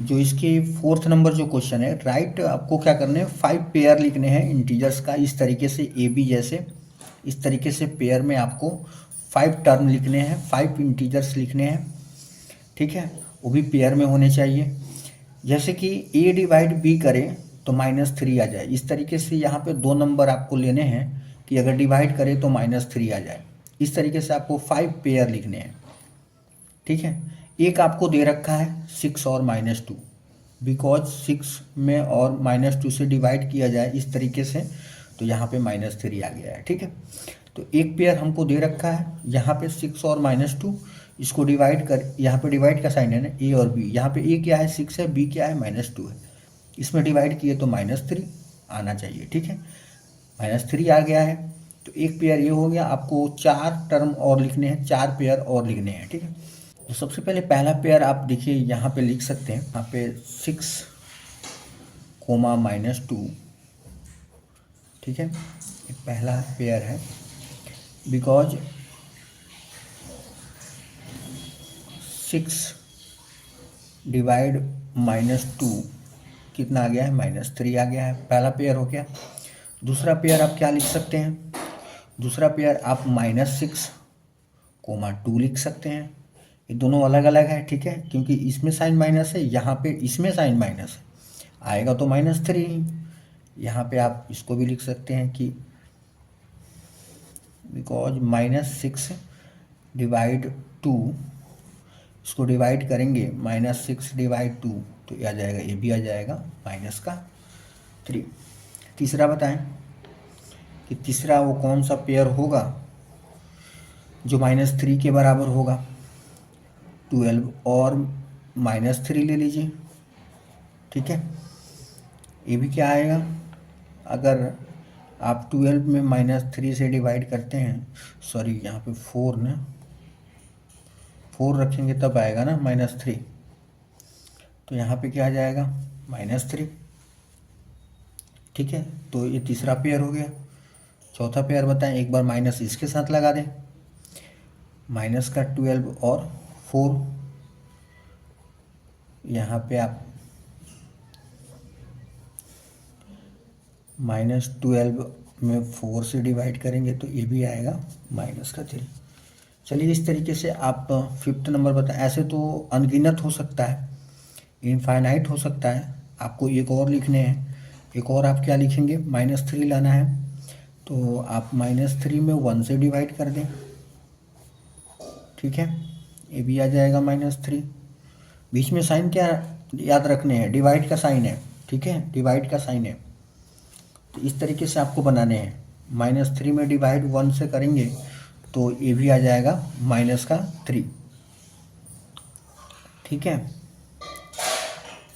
जो इसके fourth number जो क्वेश्चन है, राइट, आपको क्या करने हैं, 5 पेयर लिखने हैं इंटीजर्स का। इस तरीके से ए बी जैसे इस तरीके से पेयर में आपको 5 टर्म लिखने हैं, 5 इंटीजर्स लिखने हैं, ठीक है, वो भी पेयर में होने चाहिए। जैसे कि ए डिवाइड बी करें तो -3 आ जाए। इस तरीके से यहाँ पे 2 नंबर आपको लेने हैं कि अगर डिवाइड करें तो -3 आ जाए। इस तरीके से आपको 5 पेयर लिखने हैं, ठीक है। एक आपको दे रखा है 6 और -2, बिकॉज 6 में और -2 से डिवाइड किया जाए इस तरीके से, तो यहाँ पे -3 आ गया है, ठीक है। तो एक पेयर हमको दे रखा है, यहाँ पे 6 और -2, इसको डिवाइड कर, यहाँ पे डिवाइड का साइन है ना, ए और बी। यहाँ पे ए क्या है, 6 है, बी क्या है, -2 है। इसमें डिवाइड किए तो -3 आना चाहिए, ठीक है। -3 आ गया है, तो एक पेयर ये हो गया। आपको 4 टर्म और लिखने हैं, 4 पेयर और लिखने हैं, ठीक है। तो सबसे पहले पहला पेयर आप देखिए यहाँ पे लिख सकते हैं, यहाँ पे 6, -2, ठीक है, ये पहला पेयर है। बिकॉज 6 डिवाइड -2 कितना आ गया है, -3 आ गया है, पहला पेयर हो गया। दूसरा पेयर आप क्या लिख सकते हैं, दूसरा पेयर आप -6, -2 लिख सकते हैं। ये दोनों अलग अलग है, ठीक है, क्योंकि इसमें साइन माइनस है, यहाँ पे इसमें साइन माइनस है, आएगा तो -3। यहाँ पे आप इसको भी लिख सकते हैं कि बिकॉज -6 डिवाइड 2, इसको डिवाइड करेंगे -6 डिवाइड 2 तो ये आ जाएगा, ये भी आ जाएगा -3। तीसरा बताएं कि तीसरा वो कौन सा पेयर होगा जो -3 के बराबर होगा। 12 और -3 ले लीजिए, ठीक है। ये भी क्या आएगा, अगर आप 12 में -3 से डिवाइड करते हैं, सॉरी यहाँ पे 4 ना, 4 रखेंगे तब आएगा ना -3, तो यहाँ पे क्या आ जाएगा, -3, ठीक है। तो ये तीसरा पेयर हो गया। चौथा पेयर बताएं, एक बार माइनस इसके साथ लगा दें, माइनस का 12 और 4, यहाँ पे आप -12 में 4 से डिवाइड करेंगे तो ये भी आएगा -3। चलिए इस तरीके से आप फिफ्थ नंबर बताएं। ऐसे तो अनगिनत हो सकता है, इनफाइनाइट हो सकता है, आपको एक और लिखने हैं। एक और आप क्या लिखेंगे, -3 लाना है, तो आप -3 में 1 से डिवाइड कर दें, ठीक है, ये भी आ जाएगा -3। बीच में साइन क्या याद रखने हैं, डिवाइड का साइन है, ठीक है, डिवाइड का साइन है। तो इस तरीके से आपको बनाने हैं, -3 में डिवाइड 1 से करेंगे तो ये भी आ जाएगा -3, ठीक है।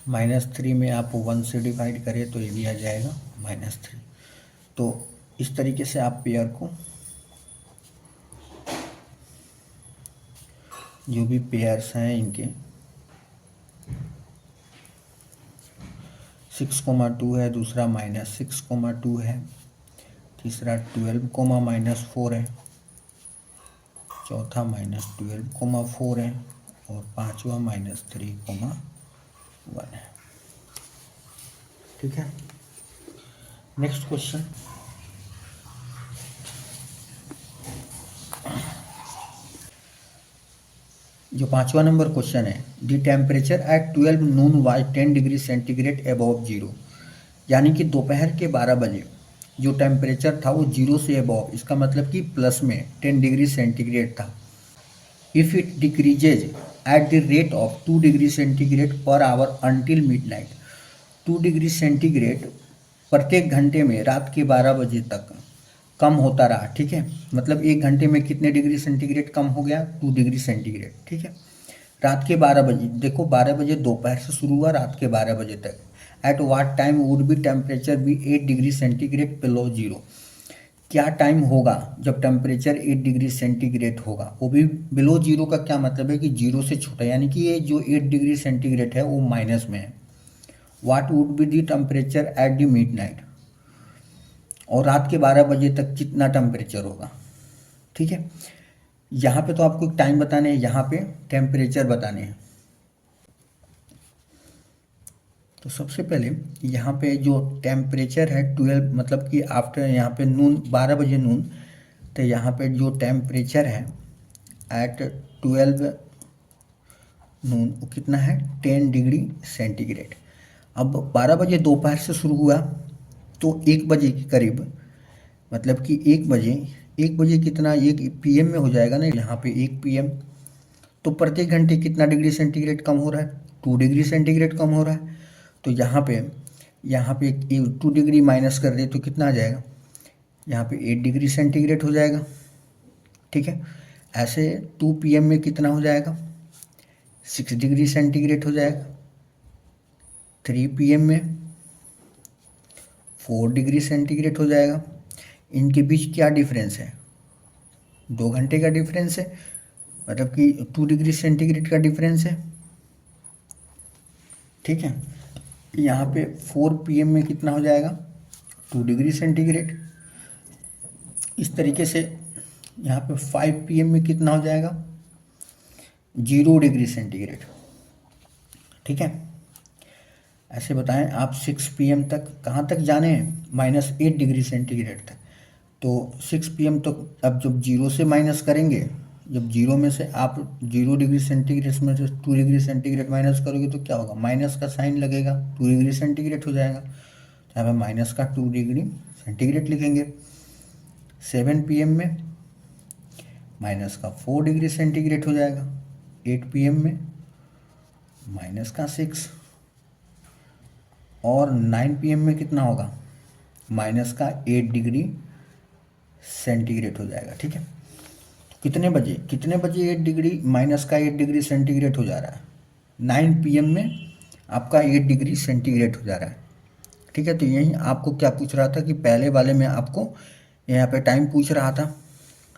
-3 में आप 1 से डिवाइड करें तो ये भी आ जाएगा -3। तो इस तरीके से आप पेयर को, जो भी पेयर्स हैं इनके 6,2 है, दूसरा -6,2 है, तीसरा 12, -4 है, चौथा -12,4 है, और पांचवा -3,1 है, ठीक है। नेक्स्ट क्वेश्चन, जो 5वां नंबर क्वेश्चन है, the temperature at 12 Noon was 10 degree centigrade above zero. यानी कि दोपहर के 12 बजे जो टेम्परेचर था वो 0 से अबव, इसका मतलब कि प्लस में 10 डिग्री सेंटीग्रेड था। If it decreases at the rate of 2 degree centigrade per hour until midnight. 2 degree centigrade प्रत्येक घंटे में रात के 12 बजे तक कम होता रहा, ठीक है। मतलब एक घंटे में कितने डिग्री सेंटीग्रेड कम हो गया, 2 डिग्री सेंटीग्रेड, ठीक है। रात के 12 बजे, देखो 12 बजे दोपहर से शुरू हुआ, रात के 12 बजे तक। At what time would be temperature be 8 degree centigrade below zero. क्या टाइम होगा जब टेम्परेचर 8 डिग्री सेंटीग्रेड होगा, वो भी बिलो जीरो का क्या मतलब है कि जीरो से छोटा, यानी कि ये जो 8 डिग्री सेंटीग्रेड है वो माइनस में है। What would be the temperature at the mid night, और रात के 12 बजे तक कितना टेम्परेचर होगा, ठीक है। यहाँ पे तो आपको टाइम बताने हैं, यहाँ पे टेम्परेचर बताने हैं। तो सबसे पहले यहाँ पे जो टेम्परेचर है 12, मतलब कि आफ्टर यहाँ पे नून 12 बजे नून, तो यहाँ पे जो टेम्परेचर है एट 12 नून वो कितना है 10 डिग्री सेंटीग्रेड। अब 12 बजे दोपहर से शुरू हुआ तो 1 बजे के करीब, मतलब कि 1 बजे कितना 1 PM में हो जाएगा ना, यहाँ पे 1 PM। तो प्रत्येक घंटे कितना डिग्री सेंटीग्रेड कम हो रहा है, 2 डिग्री सेंटीग्रेड कम हो रहा है। तो यहाँ पे 2 डिग्री माइनस कर दे तो कितना आ जाएगा, यहाँ पे 8 डिग्री सेंटीग्रेड हो जाएगा। ठीक है, ऐसे 2 PM में कितना हो जाएगा 6 डिग्री सेंटीग्रेड हो जाएगा। 3 PM में 4 डिग्री सेंटीग्रेड हो जाएगा। इनके बीच क्या डिफरेंस है, 2 घंटे का डिफरेंस है, मतलब कि 2 डिग्री सेंटीग्रेड का डिफरेंस है। ठीक है, यहाँ पे 4 PM में कितना हो जाएगा 2 डिग्री सेंटीग्रेड। इस तरीके से यहाँ पे 5 PM में कितना हो जाएगा 0 डिग्री सेंटीग्रेड। ठीक है, ऐसे बताएं आप 6 PM तक कहाँ तक जाने हैं, -8 डिग्री सेंटीग्रेड तक। तो 6 PM तक अब जब 0 से माइनस करेंगे, जब 0 में से आप 0 डिग्री सेंटीग्रेड में से 2 डिग्री सेंटीग्रेड माइनस करोगे तो क्या होगा, माइनस का साइन लगेगा, 2 डिग्री सेंटीग्रेड हो जाएगा। तो यहाँ पर माइनस का 2 डिग्री सेंटीग्रेड लिखेंगे। 7 PM में माइनस का 4 डिग्री सेंटीग्रेड हो जाएगा। 8 PM में माइनस का 6, और 9 PM में कितना होगा माइनस का 8 डिग्री सेंटीग्रेड हो जाएगा। ठीक है, तो कितने बजे 8 डिग्री माइनस का 8 डिग्री सेंटीग्रेड हो जा रहा है, 9 PM में आपका 8 डिग्री सेंटीग्रेड हो जा रहा है। ठीक है, तो यही आपको क्या पूछ रहा था कि पहले वाले में आपको यहाँ पे टाइम पूछ रहा था।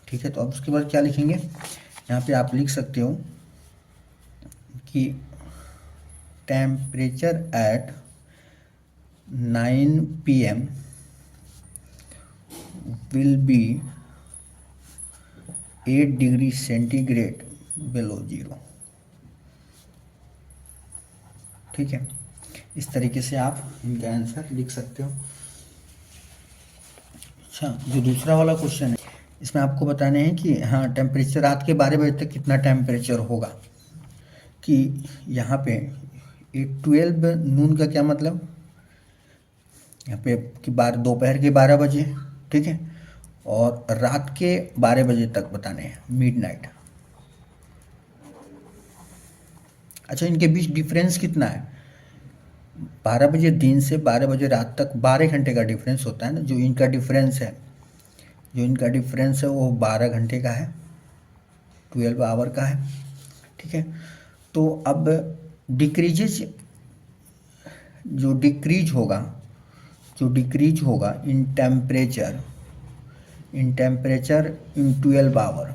ठीक है, तो अब उसके बाद क्या लिखेंगे, यहाँ पे आप लिख सकते हो कि temperature at 9 PM will be 8 degree centigrade below 0। ठीक है, इस तरीके से आप इनका आंसर लिख सकते हो। अच्छा, जो दूसरा वाला क्वेश्चन है इसमें आपको बताने हैं कि हाँ टेम्परेचर रात के 12 बजे तक कितना टेम्परेचर होगा। कि यहाँ पे 12 नून का क्या मतलब, यहाँ पे कि दोपहर के 12 बजे। ठीक है, और रात के 12 बजे तक बताने हैं, मिडनाइट। अच्छा, इनके बीच डिफरेंस कितना है, 12 बजे दिन से 12 बजे रात तक 12 घंटे का डिफरेंस होता है ना। जो इनका डिफरेंस है वो 12 घंटे का है, 12 आवर का है। ठीक है, तो अब जो डिक्रीज होगा इन टेम्परेचर इन 12 आवर,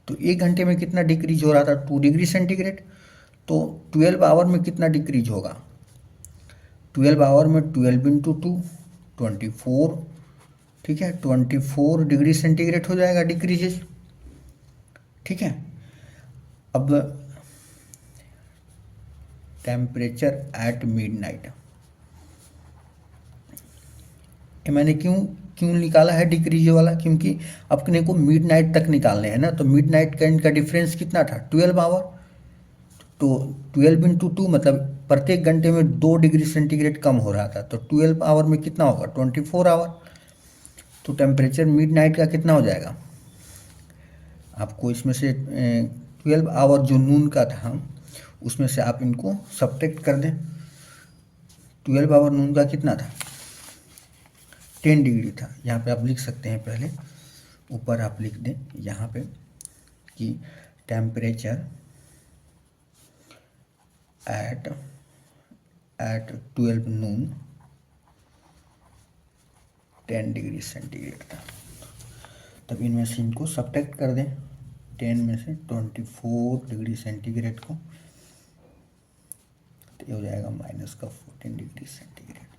तो 1 घंटे में कितना डिक्रीज हो रहा था 2 डिग्री सेंटीग्रेड। तो 12 आवर में कितना डिक्रीज होगा, 12 आवर में 12 इंटू 2 24। ठीक है, 24 डिग्री सेंटीग्रेड हो जाएगा डिक्रीजेज। ठीक है, अब टेम्परेचर एट मिडनाइट, मैंने क्यों निकाला है डिक्रीज वाला, क्योंकि अपने को मिडनाइट तक निकालने हैं ना। तो मिडनाइट का इनका डिफरेंस कितना था 12 आवर, तो 12 इंटू 2 मतलब प्रत्येक घंटे में 2 डिग्री सेंटीग्रेड कम हो रहा था। तो 12 आवर में कितना होगा 24 आवर। तो टेम्परेचर मिडनाइट का कितना हो जाएगा, आपको इसमें से 12 आवर जो नून का था उसमें से आप इनको सब्ट्रैक्ट कर दें। 12 आवर नून का कितना था 10 डिग्री था। यहाँ पे आप लिख सकते हैं, पहले ऊपर आप लिख दें यहाँ पे कि temperature at 12 Noon 10 degree centigrade था। तब इनमें से इनको सब्ट्रैक्ट कर दें, 10 में से 24 डिग्री सेंटीग्रेड को, तो ये हो जाएगा माइनस का 14 डिग्री सेंटीग्रेड।